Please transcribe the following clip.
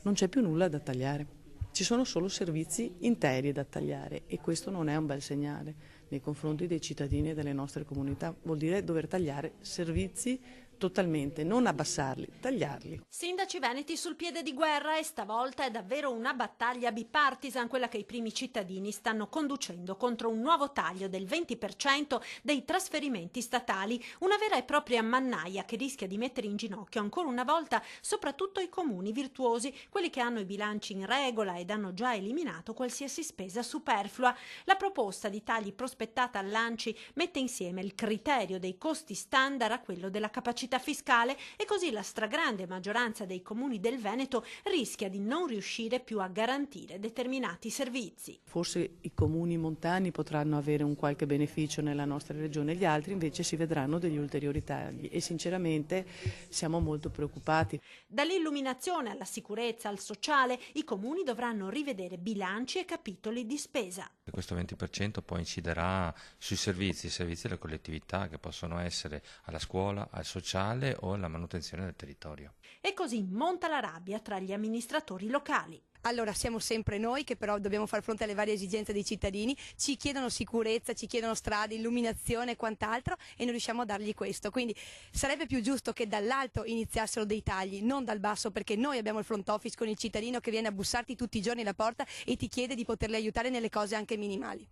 non c'è più nulla da tagliare. Ci sono solo servizi interi da tagliare e questo non è un bel segnale nei confronti dei cittadini e delle nostre comunità. Vuol dire dover tagliare servizi totalmente, non abbassarli, tagliarli. Sindaci veneti sul piede di guerra e stavolta è davvero una battaglia bipartisan quella che i primi cittadini stanno conducendo contro un nuovo taglio del 20% dei trasferimenti statali, una vera e propria mannaia che rischia di mettere in ginocchio ancora una volta soprattutto i comuni virtuosi, quelli che hanno i bilanci in regola ed hanno già eliminato qualsiasi spesa superflua. La proposta di tagli prospettata all'ANCI mette insieme il criterio dei costi standard a quello della capacità fiscale e così la stragrande maggioranza dei comuni del Veneto rischia di non riuscire più a garantire determinati servizi. Forse i comuni montani potranno avere un qualche beneficio nella nostra regione, gli altri invece si vedranno degli ulteriori tagli e sinceramente siamo molto preoccupati. Dall'illuminazione alla sicurezza al sociale, i comuni dovranno rivedere bilanci e capitoli di spesa. Questo 20% poi inciderà sui servizi della collettività che possono essere alla scuola, al sociale o alla manutenzione del territorio. E così monta la rabbia tra gli amministratori locali. Allora siamo sempre noi che però dobbiamo far fronte alle varie esigenze dei cittadini, ci chiedono sicurezza, ci chiedono strade, illuminazione e quant'altro e non riusciamo a dargli questo, quindi sarebbe più giusto che dall'alto iniziassero dei tagli, non dal basso, perché noi abbiamo il front office con il cittadino che viene a bussarti tutti i giorni alla porta e ti chiede di poterli aiutare nelle cose anche minimali.